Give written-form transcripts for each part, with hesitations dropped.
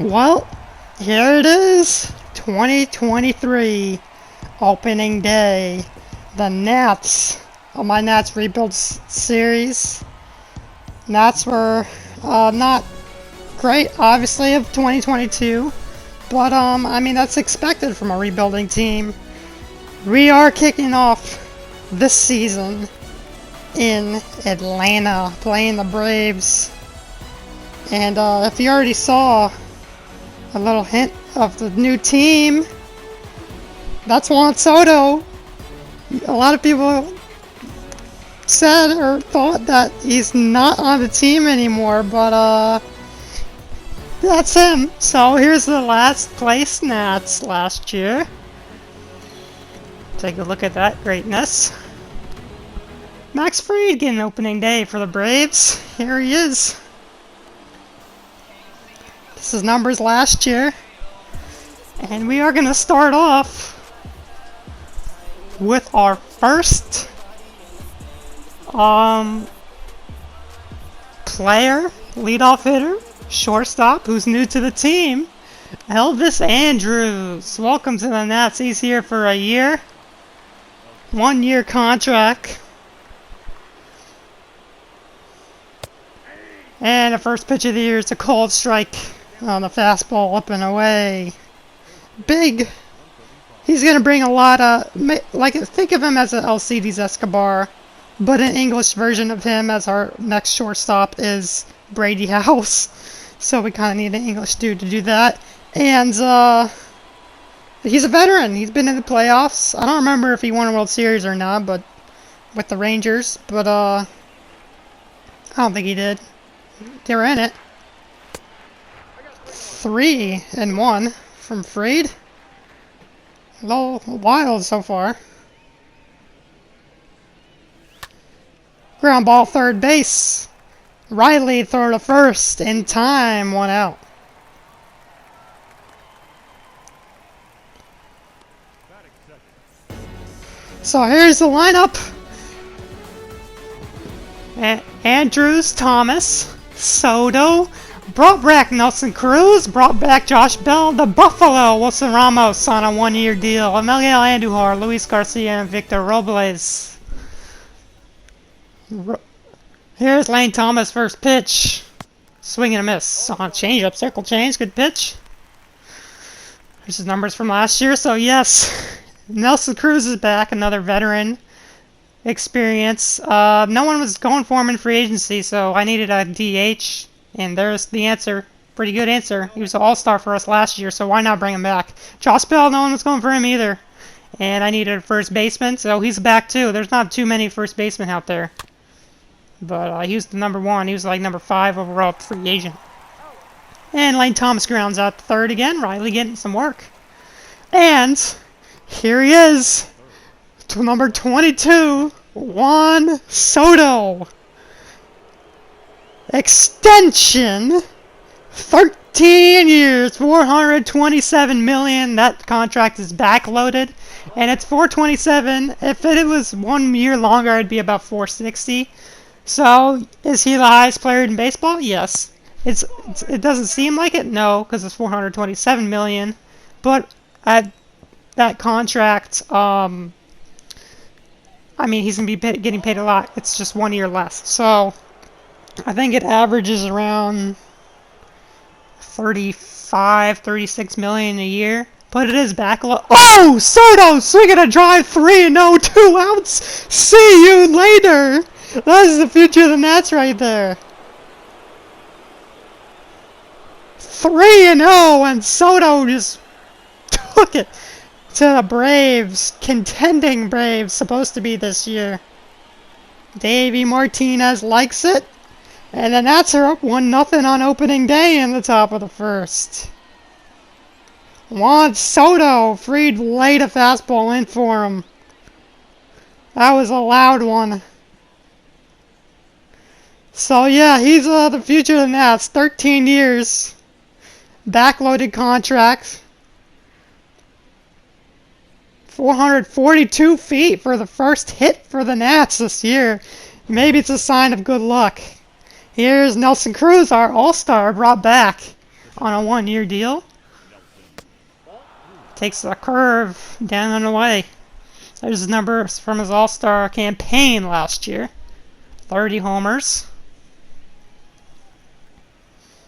Well, here it is, 2023 opening day. The Nats, my Nats Rebuild series. Nats were not great, obviously, of 2022, but I mean that's expected from a rebuilding team. We are kicking off this season in Atlanta, playing the Braves. And if you already saw a little hint of the new team, that's Juan Soto. A lot of people said or thought that he's not on the team anymore, but that's him. So here's the last place Nats last year. Take a look at that greatness. Max Fried getting opening day for the Braves. Here he is. This is numbers last year. And we are going to start off with our first player, leadoff hitter, shortstop, who's new to the team, Elvis Andrus. Welcome to the Nats. He's here for a year. 1 year contract. And the first pitch of the year is a cold strike on the fastball, up and away. Big. He's going to bring a lot of, like, think of him as an Alcides Escobar, but an English version of him as our next shortstop is Brady House. So we kind of need an English dude to do that. And he's a veteran. He's been in the playoffs. I don't remember if he won a World Series or not, but with the Rangers. But I don't think he did. They were in it. 3-1 from Fried. A little wild so far. Ground ball, third base. Riley throw to first in time, 1 out. So here's the lineup. Andrus, Thomas, Soto, brought back Nelson Cruz, brought back Josh Bell, the Buffalo, Wilson Ramos on a 1 year deal, Miguel Andujar, Luis Garcia, and Victor Robles. Here's Lane Thomas, first pitch. Swing and a miss on changeup, circle change, good pitch. Here's his numbers from last year, so yes, Nelson Cruz is back, another veteran experience. No one was going for him in free agency, so I needed a DH, and there's the answer. Pretty good answer. He was an all-star for us last year, so why not bring him back? Josh Bell, no one was going for him either, and I needed a first baseman, so he's back too. There's not too many first basemen out there, but he was the number 1. He was like number 5 overall free agent. And Lane Thomas grounds out the third again. Riley getting some work. And here he is, to number 22, Juan Soto. Extension, 13 years, $427 million. That contract is backloaded, and it's $427. If it was 1 year longer, it'd be about $460. So, is he the highest player in baseball? Yes. It doesn't seem like it, no, because it's $427 million. But at that contract, I mean, he's going to be getting paid a lot. It's just 1 year less. So, I think it averages around 36 million a year. But it is backloaded. Oh! Soto swinging a drive, 3-0, 2 outs. See you later. That is the future of the Nats right there. 3-0, and Soto just took it to the Braves, contending Braves, supposed to be this year. Davey Martinez likes it, and the Nats are up 1-0 on opening day in the top of the first. Juan Soto, Fried laid a fastball in for him. That was a loud one. So yeah, he's the future of the Nats. 13 years. Backloaded contract. 442 feet for the first hit for the Nats this year. Maybe it's a sign of good luck. Here's Nelson Cruz, our all-star, brought back. on a 1-year deal. Takes a curve down and away. There's his numbers from his All-Star campaign last year. 30 homers.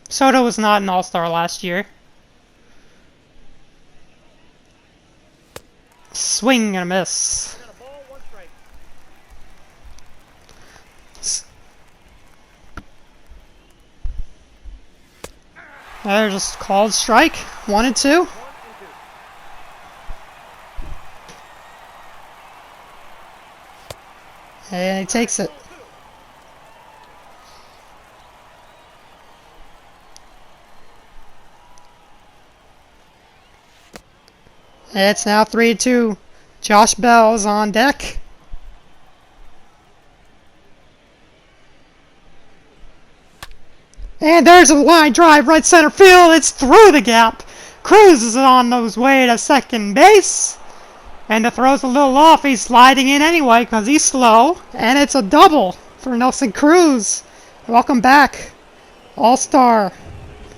Soto was not an All-Star last year. Swing and a miss. There's just called strike. 1 and 2. And he takes it. It's now 3-2. Josh Bell is on deck. And there's a line drive right center field. It's through the gap. Cruz is on his way to second base. And the throw's a little off. He's sliding in anyway because he's slow. And it's a double for Nelson Cruz. Welcome back. All-Star.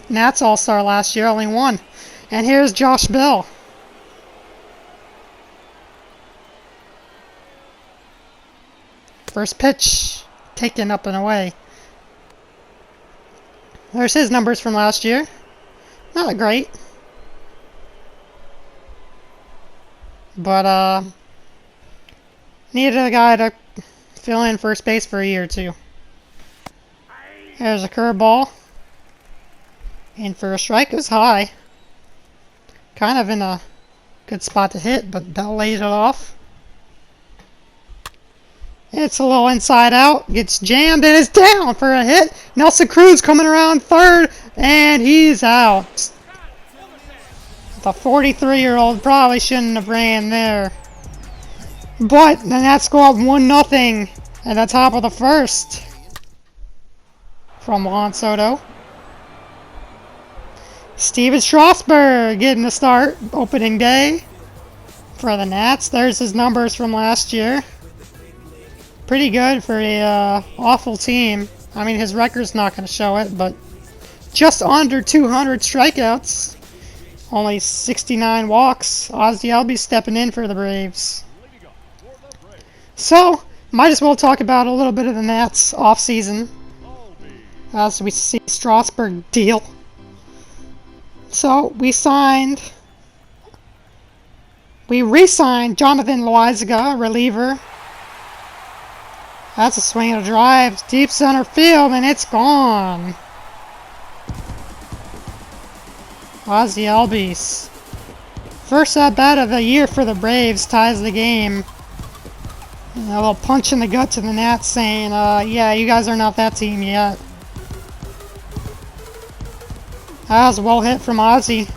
Nats All-Star last year, only one. And here's Josh Bell. First pitch, taken up and away. There's his numbers from last year. Not great. But, needed a guy to fill in first base for a year or two. There's a curveball. In for a strike. It was high. Kind of in a good spot to hit, but Bell laid it off. It's a little inside out, gets jammed, and is down for a hit. Nelson Cruz coming around third, and he's out. The 43-year-old probably shouldn't have ran there. But the Nats go up 1-0 at the top of the first from Juan Soto. Steven Strasburg getting the start opening day for the Nats. There's his numbers from last year. Pretty good for a awful team. I mean, his record's not going to show it, but just under 200 strikeouts. Only 69 walks. Ozzie Albies stepping in for the Braves. So, might as well talk about a little bit of the Nats offseason as we see Strasburg deal. So, we re-signed Jonathan Loaizaga, reliever. That's a swing and a drive, deep center field, and it's gone. Ozzie Albies. First at-bat of the year for the Braves, ties the game. And a little punch in the gut to the Nats saying, yeah, you guys are not that team yet. That was a well hit from Ozzie.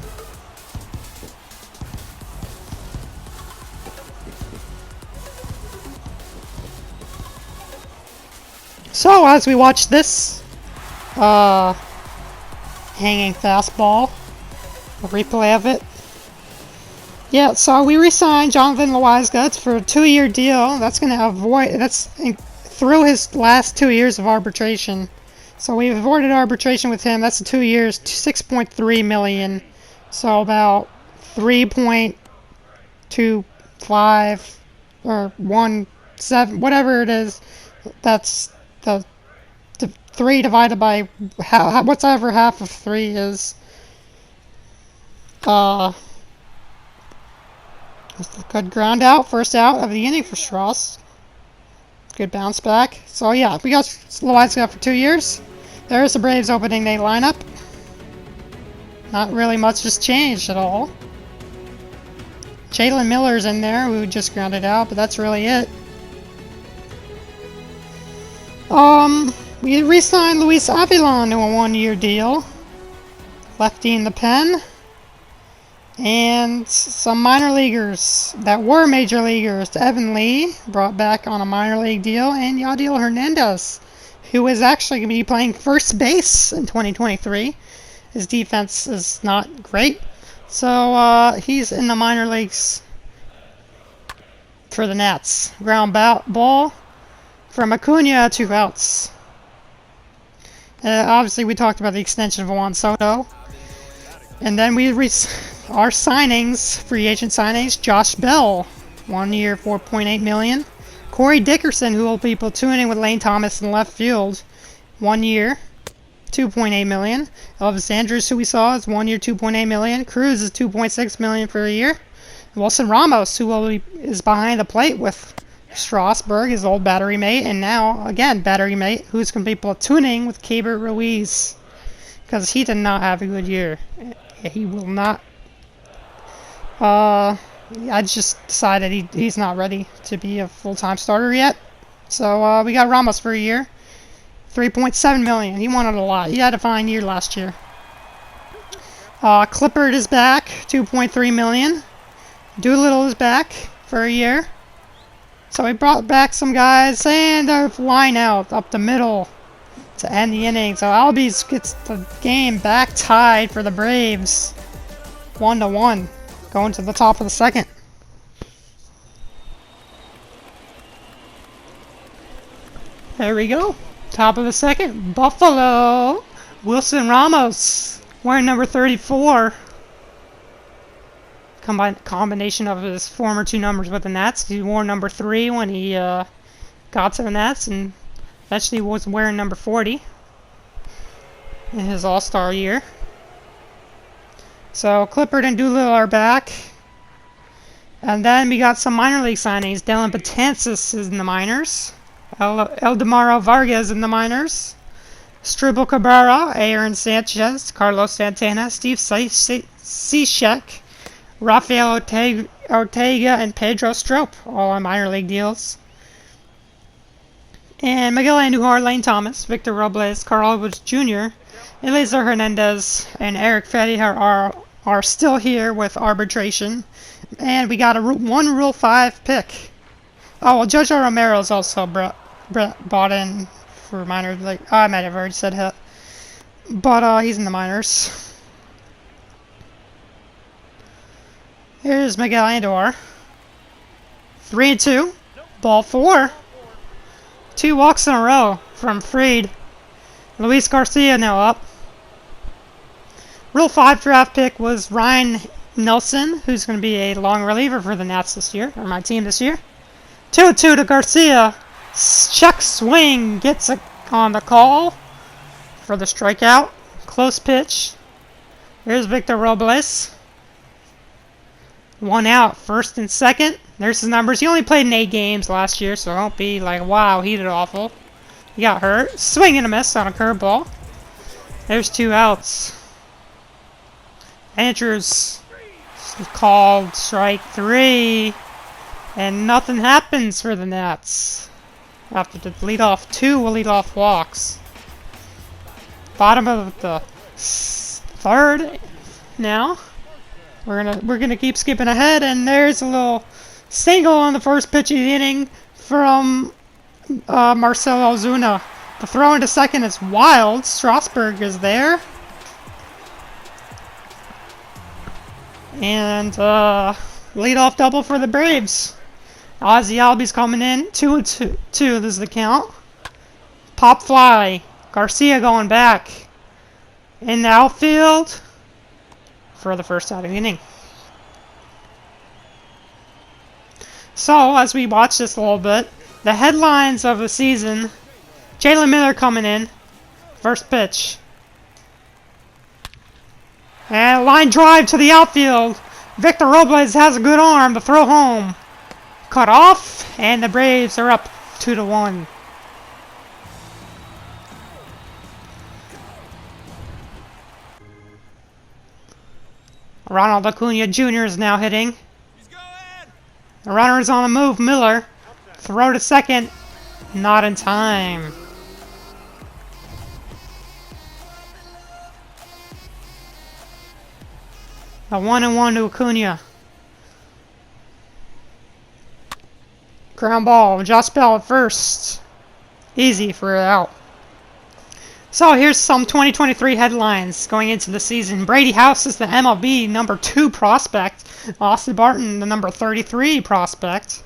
So, as we watch this hanging fastball, a replay of it. Yeah, so we re-signed Jonathan Loaizaga. It's for a 2-year deal. That's going to through his last 2 years of arbitration. So we've avoided arbitration with him. That's 2 years, $6.3 million. So about 3.25 or 1.7, whatever it is. That's the 3 divided by whatever half of 3 is. Good ground out, first out of the inning for Strauss. Good bounce back. So yeah, we got Loaizaga for 2 years. There's the Braves opening day lineup. Not really much has changed at all. Jalen Miller's in there, who just grounded out, but that's really it. We re-signed Luis Avilan to a 1-year deal. Lefty in the pen. And some minor leaguers that were major leaguers. Evan Lee, brought back on a minor league deal. And Yadiel Hernandez, who is actually going to be playing first base in 2023. His defense is not great. So he's in the minor leagues for the Nats. Ground ball from Acuna, 2 outs. Obviously, we talked about the extension of Juan Soto. And then our signings, free agent signings, Josh Bell, 1 year, $4.8 million. Corey Dickerson, who will be platooning with Lane Thomas in left field, 1 year, $2.8 million. Elvis Andrews, who we saw, is 1 year, $2.8 million. Cruz is $2.6 million for a year. Wilson Ramos, who is behind the plate with Strasburg, his old battery mate, and now, again, battery mate, who's going to be platooning with Keibert Ruiz, because he did not have a good year. He will not. I just decided he's not ready to be a full-time starter yet. So we got Ramos for a year, $3.7 million. He wanted a lot. He had a fine year last year. Clippard is back, $2.3 million. Doolittle is back for a year. So we brought back some guys and a line out up the middle to end the inning. So Albies gets the game back tied for the Braves, 1-1, going to the top of the second. There we go. Top of the second. Buffalo. Wilson Ramos, wearing number 34. Combination of his former 2 numbers with the Nats. He wore number 3 when he got to the Nats, and eventually was wearing number 40 in his All-Star year. So Clippard and Doolittle are back. And then we got some minor league signings. Dylan Betances is in the minors. Eldemaro Vargas in the minors. Strubel Cabrera, Aaron Sanchez, Carlos Santana, Steve Cishek, Rafael Ortega, and Pedro Strop, all on minor league deals. And Miguel Andujar, Lane Thomas, Victor Robles, Carl Edwards Jr., Eliezer Hernandez, and Eric Fetty are still here with arbitration. And we got one Rule 5 pick. Oh, well, Jojo Romero is also bought in for minor league. I might have already said that. But he's in the minors. Here's Miguel Andujar. 3-2. Ball 4. 2 walks in a row from Fried. Luis Garcia now up. Rule 5 draft pick was Ryan Nelson, who's going to be a long reliever for the Nats this year, or my team this year. 2-2 to Garcia. Check swing gets on the call for the strikeout. Close pitch. Here's Victor Robles. 1 out, first and second. There's his numbers. He only played in 8 games last year, so don't be like, wow, he did awful. He got hurt. Swing and a miss on a curveball. There's 2 outs. Andrews called strike 3. And nothing happens for the Nats. After the leadoff 2 will lead off walks. Bottom of the 3rd now. We're gonna keep skipping ahead, and there's a little single on the first pitch of the inning from Marcelo Ozuna. The throw into second is wild. Strasburg is there. And leadoff double for the Braves. Ozzy Albies coming in. 2-2. This is the count. Pop fly. Garcia going back. In the outfield for the first out of the inning. So, as we watch this a little bit, the headlines of the season. Jalen Miller coming in. First pitch. And a line drive to the outfield. Victor Robles has a good arm to throw home. Cut off, and the Braves are up 2-1. Ronald Acuna Jr. is now hitting. The runner is on the move. Miller. Throw to second. Not in time. A 1-1 to Acuna. Ground ball. Josh Bell at first. Easy for an out. So here's some 2023 headlines going into the season. Brady House is the MLB number 2 prospect. Austin Barton, the number 33 prospect.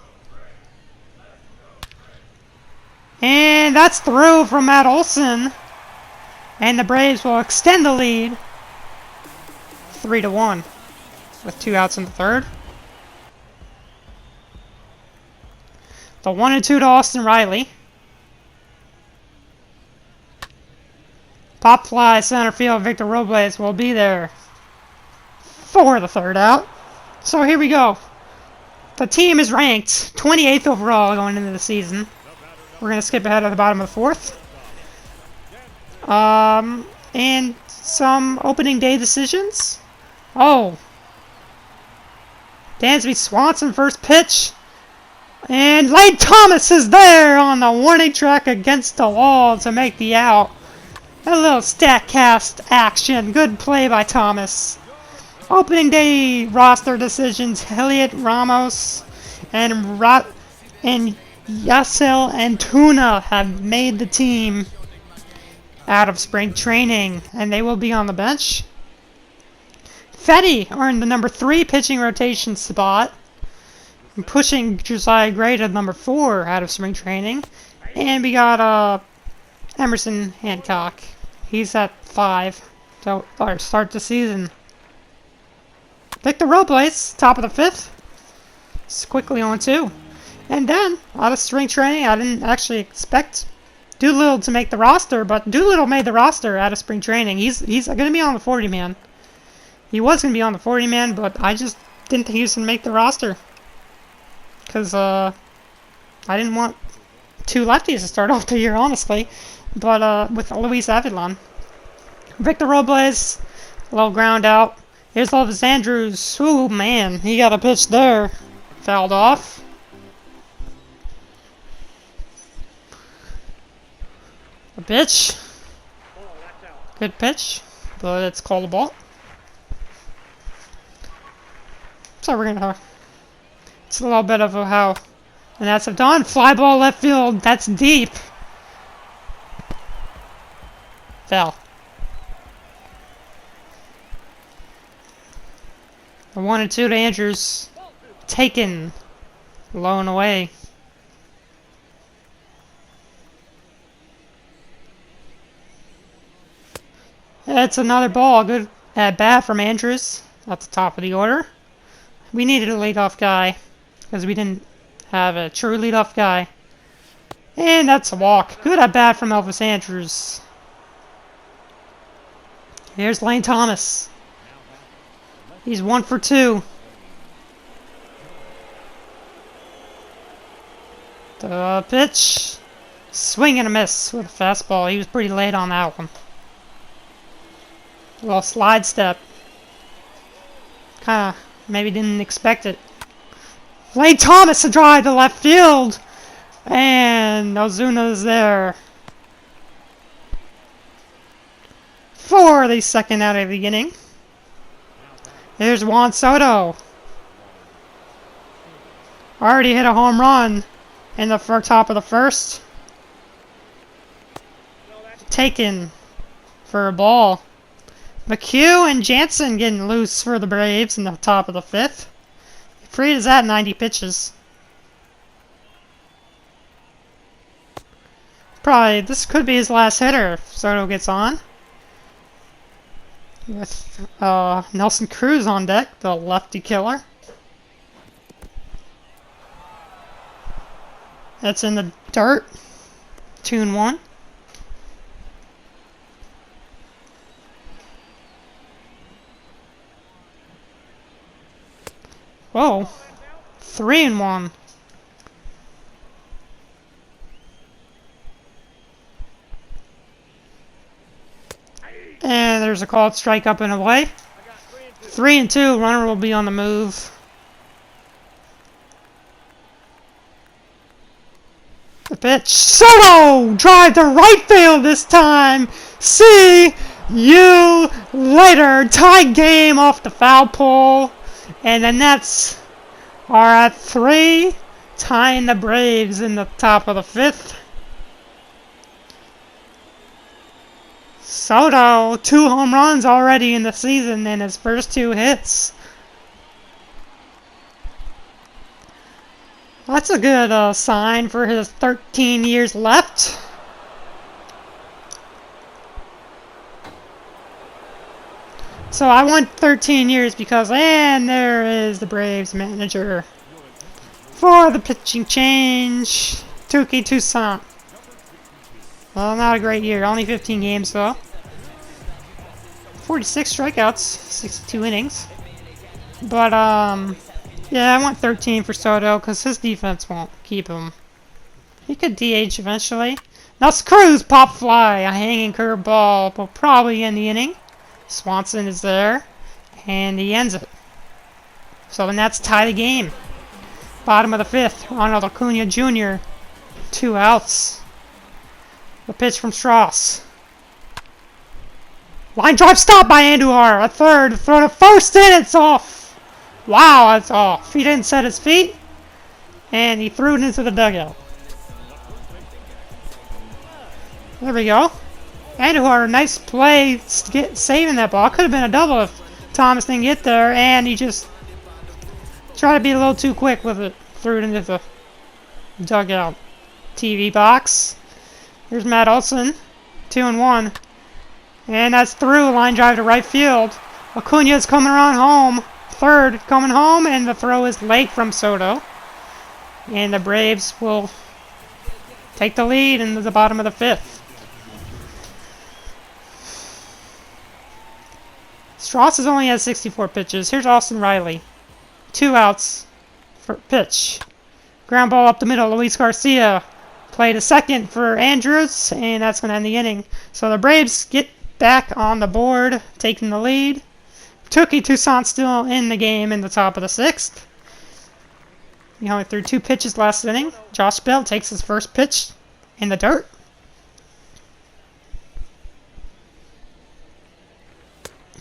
And that's through from Matt Olsen. And the Braves will extend the lead 3-1 with 2 outs in the third. The 1-2 to Austin Riley. Pop fly center field. Victor Robles will be there for the third out. So here we go. The team is ranked 28th overall going into the season. We're going to skip ahead to the bottom of the fourth. And some opening day decisions. Oh. Dansby Swanson first pitch. And Lane Thomas is there on the warning track against the wall to make the out. A little StatCast action. Good play by Thomas. Opening day roster decisions. Elliot Ramos and Yasel Antuna have made the team out of spring training, and they will be on the bench. Fetty earned the number 3 pitching rotation spot, pushing Josiah Gray to number 4 out of spring training. And we got Emerson Hancock. He's at 5 to start the season. Victor Robles, top of the 5th. It's quickly on 2. And then, out of spring training, I didn't actually expect Doolittle to make the roster, but Doolittle made the roster out of spring training. He's going to be on the 40-man. He was going to be on the 40-man, but I just didn't think he was going to make the roster. Because I didn't want 2 lefties to start off the year, honestly. But with Luis Avilan. Victor Robles, a little ground out. Here's Elvis Andrews. Ooh, man, he got a pitch there. Fouled off. A pitch. Good pitch, but it's called a ball. So we're gonna. It's a little bit of how the Nats have done. Fly ball left field. That's deep. Foul. The 1-2 to Andrews. Taken. Low and away. It's another ball. Good at bat from Andrews at the top of the order. We needed a leadoff guy because we didn't have a true leadoff guy. And that's a walk. Good at bat from Elvis Andrews. Here's Lane Thomas. He's 1 for 2. The pitch. Swing and a miss with a fastball. He was pretty late on that one. A little slide step. Kinda maybe didn't expect it. Lane Thomas to drive to left field. And Ozuna's there. For the second out of the inning. There's Juan Soto. Already hit a home run in the top of the first. Taken for a ball. McHugh and Jansen getting loose for the Braves in the top of the 5th. Fried is at 90 pitches. Probably, this could be his last hitter if Soto gets on. With Nelson Cruz on deck, the lefty killer. That's in the dirt. 2-1. Whoa. 3-1. And there's a called strike up and away. 3-2. Runner will be on the move. The pitch. Soto! Drive to right field this time. See you later. Tie game off the foul pole. And the Nets are at 3, tying the Braves in the top of the 5th. Soto, 2 home runs already in the season in his first 2 hits. That's a good sign for his 13 years left. So I want 13 years because, and there is the Braves manager for the pitching change. Tuki Toussaint. Well, not a great year. Only 15 games though. 46 strikeouts, 62 innings. But yeah, I want 13 for Soto because his defense won't keep him. He could DH eventually. Now Cruz pop fly, a hanging curveball, will probably end the inning. Swanson is there, and he ends it. So the Nats tie the game. Bottom of the fifth, Ronald Acuna Jr. 2 outs. The pitch from Strauss. Line drive stop by Andujar. A third, throw to first, and it's off. Wow, that's off. He didn't set his feet, and he threw it into the dugout. There we go. Andujar, nice play, saving that ball. Could have been a double if Thomas didn't get there, and he just tried to be a little too quick with it. Threw it into the dugout. TV box. Here's Matt Olsen, 2-1. And that's through, line drive to right field. Acuna's coming around home. Third coming home, and the throw is late from Soto. And the Braves will take the lead into the bottom of the fifth. Strauss has only had 64 pitches. Here's Austin Riley. 2 outs for pitch. Ground ball up the middle. Luis Garcia played a second for Andrews, and that's going to end the inning. So the Braves get back on the board, taking the lead. Tuki Toussaint still in the game in the top of the sixth. He only threw 2 pitches last inning. Josh Bell takes his first pitch in the dirt.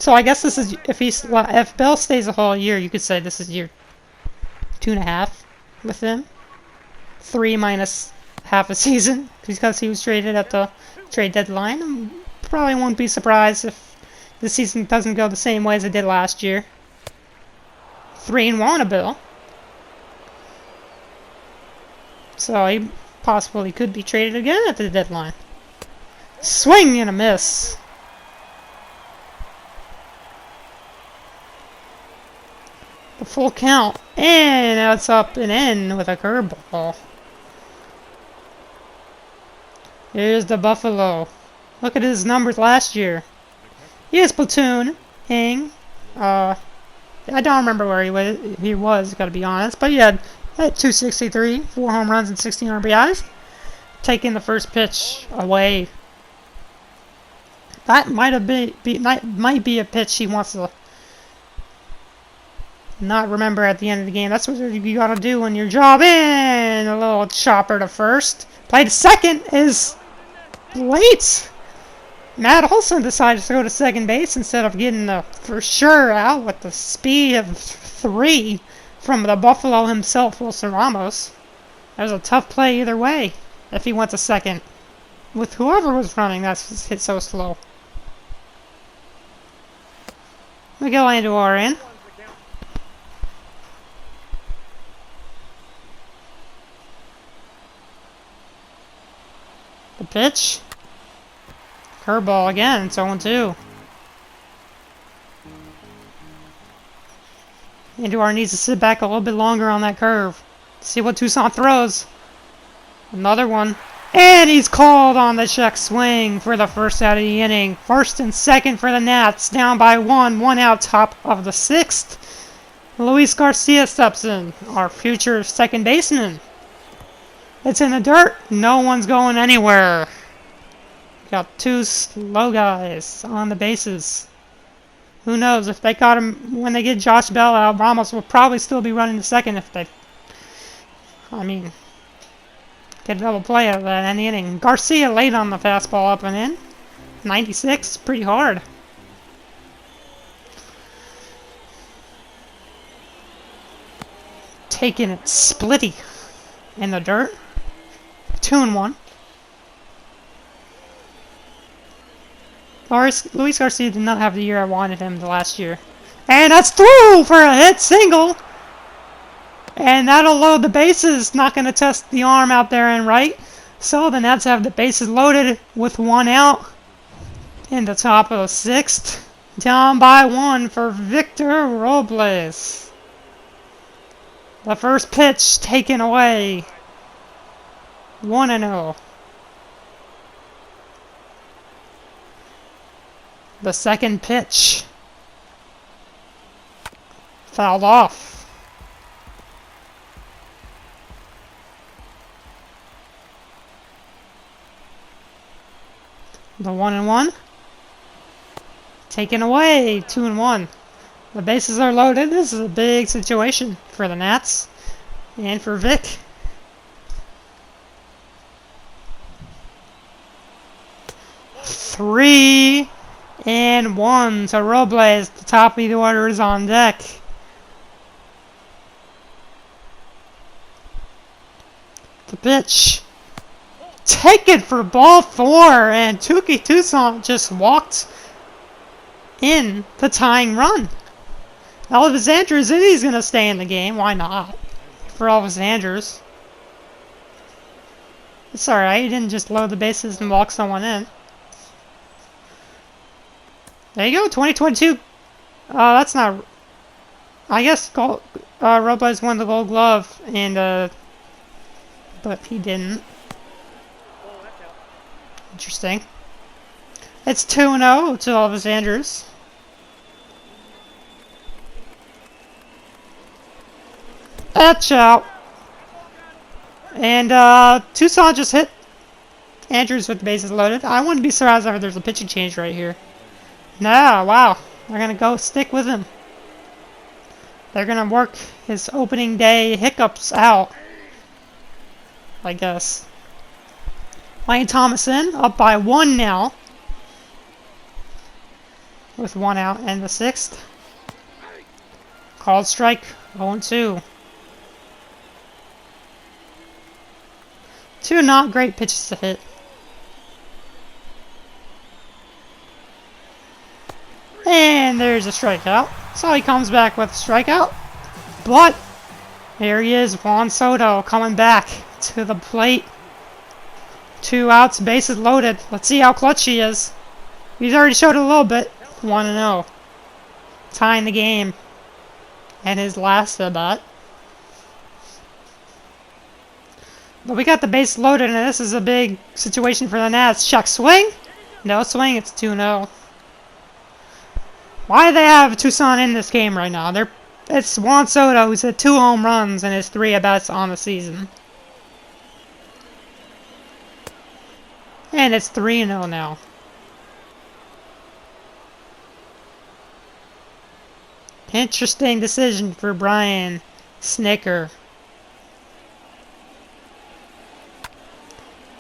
So I guess this is, if Bell stays a whole year, you could say this is year 2.5 with him. 3 minus half a season because he was traded at the trade deadline. Probably won't be surprised if the season doesn't go the same way as it did last year. 3-1 a Bill. So he possibly could be traded again at the deadline. Swing and a miss. The full count, and that's up and in with a curveball. Here's the Buffalo. Look at his numbers last year. He is platooning. I don't remember where he was, gotta be honest, but he had 263, 4 home runs and 16 RBIs. Taking the first pitch away. That might be a pitch he wants to not remember at the end of the game. That's what you gotta do when you're jobbing. A little chopper to first. Play to second is late. Matt Olsen decided to go to second base instead of getting the for sure out with the speed of 3 from the Buffalo himself, Wilson Ramos. That was a tough play either way if he went to second. With whoever was running, that's hit so slow. Miguel Andujar in. The pitch. Curveball again. It's 0-2. Andujar needs to sit back a little bit longer on that curve. See what Toussaint throws. Another one. And he's called on the check swing for the first out of the inning. First and second for the Nats. Down by 1. 1 out, top of the 6th. Luis Garcia steps in. Our future second baseman. It's in the dirt. No one's going anywhere. Got 2 slow guys on the bases. Who knows? If they got him when they get Josh Bell out, Ramos will probably still be running the second if they... get a double play out of that in the inning. Garcia late on the fastball up and in. 96, pretty hard. Taking it splitty in the dirt. 2-1. Luis Garcia did not have the year I wanted him the last year. And that's through for a hit single. And that'll load the bases. Not going to test the arm out there and right. So the Nats have the bases loaded with 1 out in the top of the 6th. Down by 1 for Victor Robles. The first pitch taken away. 1-0. The second pitch. Fouled off. The 1-1. Taken away. 2-1. The bases are loaded. This is a big situation for the Nats and for Vic. Three and 1 to Robles. The top of the order is on deck. The pitch. Take it for ball 4, and Tuki Toussaint just walked in the tying run. Elvis Andrews, if he's going to stay in the game, why not? For Elvis Andrews. It's alright, he didn't just load the bases and walk someone in. There you go, 2022. That's not... I guess Robles won the Gold Glove, and but he didn't. Interesting. It's 2-0 to Elvis Andrews. Etch out. And Toussaint just hit Andrews with the bases loaded. I wouldn't be surprised if there's a pitching change right here. No, wow. They're going to go stick with him. They're going to work his opening day hiccups out, I guess. Lane Thomason up by 1 now. With 1 out and the 6th. Called strike. 0-2. 2 not great pitches to hit. And there's a strikeout. So he comes back with a strikeout. But here he is, Juan Soto coming back to the plate. 2 outs, bases loaded. Let's see how clutch he is. He's already showed it a little bit. 1-0. Tying the game. And his last at bat. But we got the base loaded, and this is a big situation for the Nats. Check swing. No swing, it's 2-0. Why do they have Toussaint in this game right now? It's Juan Soto who's hit 2 home runs in his 3 at-bats on the season. And it's 3-0 now. Interesting decision for Brian Snicker.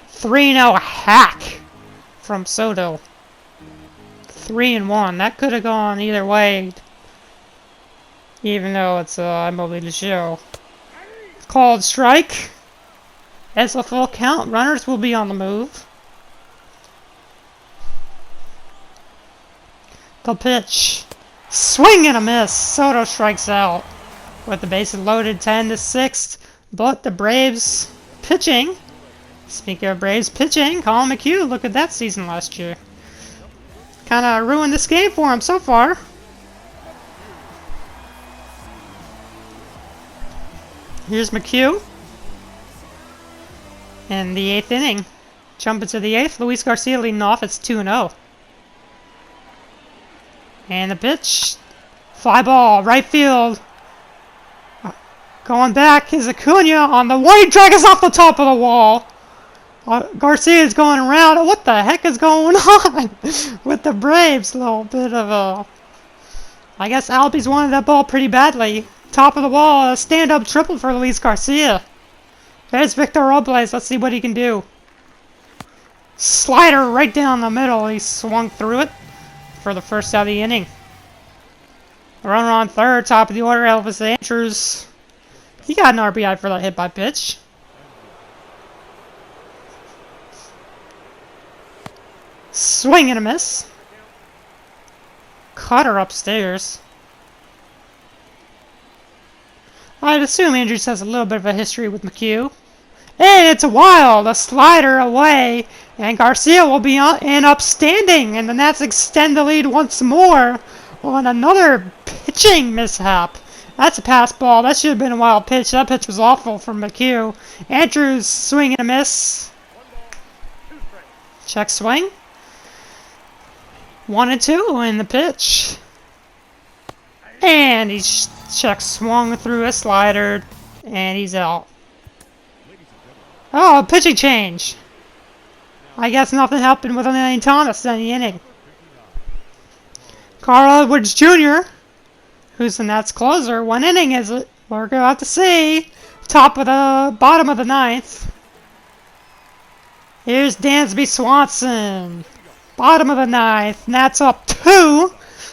3-0 hack from Soto. 3-1. That could have gone either way. Even though it's MLB The Show. Called strike. It's a full count. Runners will be on the move. The pitch. Swing and a miss. Soto strikes out. With the bases loaded 10-6. But the Braves pitching. Speaking of Braves pitching, Colin McHugh, look at that season last year. Kind of ruined this game for him so far. Here's McHugh. In the 8th inning. Jump into the 8th. Luis Garcia leading off. It's 2-0. And the pitch. Fly ball. Right field. Going back is Acuna on the white. Drag us off the top of the wall. Garcia is going around. What the heck is going on with the Braves? A little bit of a... I guess Albies wanted that ball pretty badly. Top of the wall. A stand-up triple for Luis Garcia. There's Victor Robles. Let's see what he can do. Slider right down the middle. He swung through it for the first out of the inning. Runner on third. Top of the order. Elvis Andrews. He got an RBI for that hit by pitch. Swing and a miss. Cutter upstairs. I'd assume Andrews has a little bit of a history with McHugh. And it's wild. A slider away. And Garcia will be in upstanding. And the Nats extend the lead once more on another pitching mishap. That's a pass ball. That should have been a wild pitch. That pitch was awful from McHugh. Andrews swing and a miss. Check swing. 1-2 in the pitch. And he check swung through a slider. And he's out. Oh, pitching change. I guess nothing happened with Lane Thomas in the inning. Carl Edwards Jr., who's the Nats closer. 1 inning, is it? We're going to have to see. Bottom of the 9th. Here's Dansby Swanson. Bottom of the 9th. Nats up 2.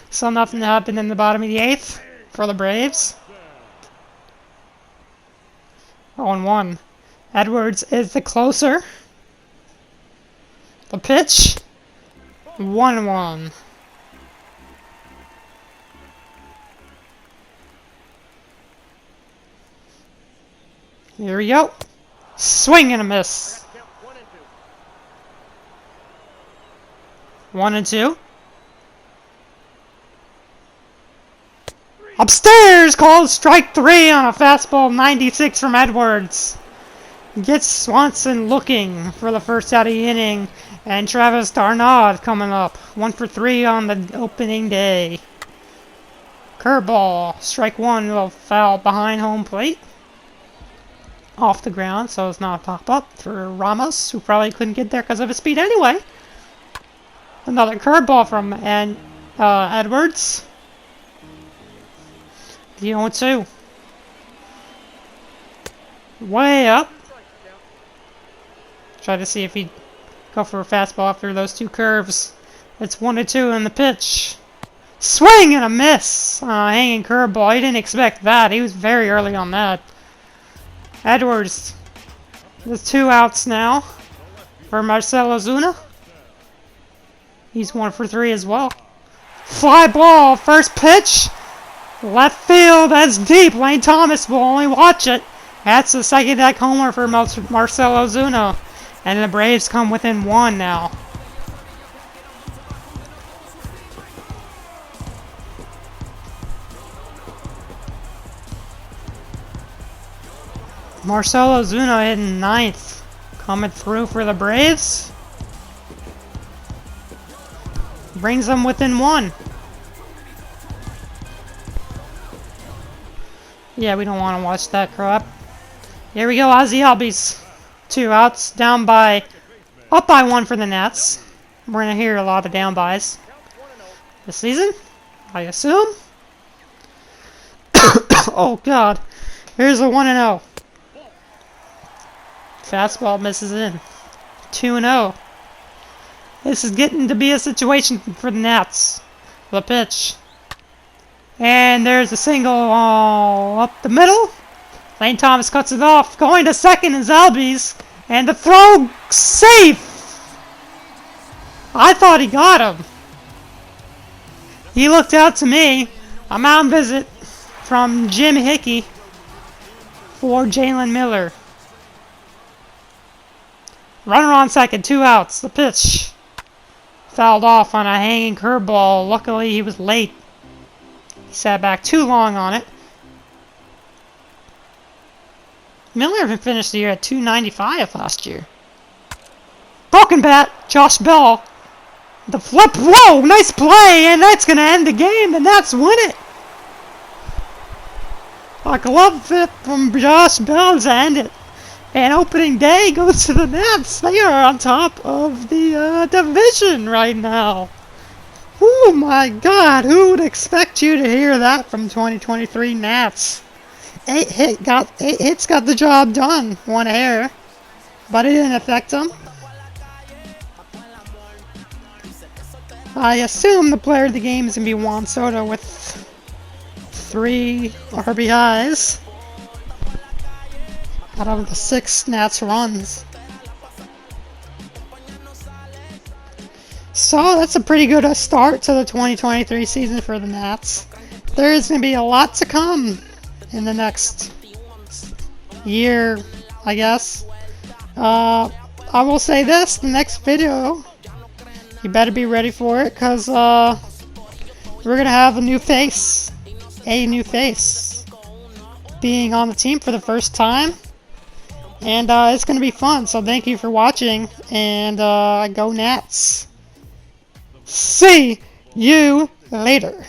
So nothing happened in the bottom of the 8th for the Braves. 0-1. Edwards is the closer. The pitch. 1-1. Here we go. Swing and a miss. 1-2. Upstairs, called strike 3 on a fastball 96 from Edwards. Gets Swanson looking for the first out of the inning. And Travis Darnaud coming up. 1 for 3 on the opening day. Curveball. Strike 1, little foul behind home plate. Off the ground, so it's not a pop-up for Ramos, who probably couldn't get there because of his speed anyway. Another curveball from Edwards. The 0-2. Way up. Try to see if he'd go for a fastball after those 2 curves. It's 1-2 in the pitch. Swing and a miss. Hanging curveball. He didn't expect that. He was very early on that. Edwards. There's 2 outs now for Marcell Ozuna. He's 1 for 3 as well. Fly ball. First pitch. Left field. That's deep. Lane Thomas will only watch it. That's the second deck homer for Marcell Ozuna. And the Braves come within 1 now. Marcell Ozuna hitting 9th. Coming through for the Braves. Brings them within 1. Yeah, we don't want to watch that crap. Here we go, Ozzie Albies. 2 outs, up by 1 for the Nats. We're going to hear a lot of down bys this season, I assume. Oh, God. Here's a 1-0. Fastball misses in. 2-0. This is getting to be a situation for the Nats. The pitch. And there's a single up the middle. Lane Thomas cuts it off. Going to second is Albies. And the throw safe. I thought he got him. He looked out to me. A mound visit from Jim Hickey for Jalen Miller. Runner on second, 2 outs. The pitch. Fouled off on a hanging curveball. Luckily, he was late. He sat back too long on it. Miller finished the year at .295 last year. Broken bat, Josh Bell. The flip, whoa, nice play, and that's going to end the game. The Nats win it. A glove flip from Josh Bell to end it. And opening day goes to the Nats. They are on top of the division right now. Oh my God, who would expect you to hear that from 2023 Nats? 8 hits got the job done. 1 error, but it didn't affect them. I assume the player of the game is going to be Juan Soto with 3 RBIs out of the 6 Nats runs. So that's a pretty good start to the 2023 season for the Nats. There is going to be a lot to come in the next year, I guess. I will say this, the next video, you better be ready for it, because, we're gonna have a new face. Being on the team for the first time. And, it's gonna be fun, so thank you for watching, and, go Nats. See you later.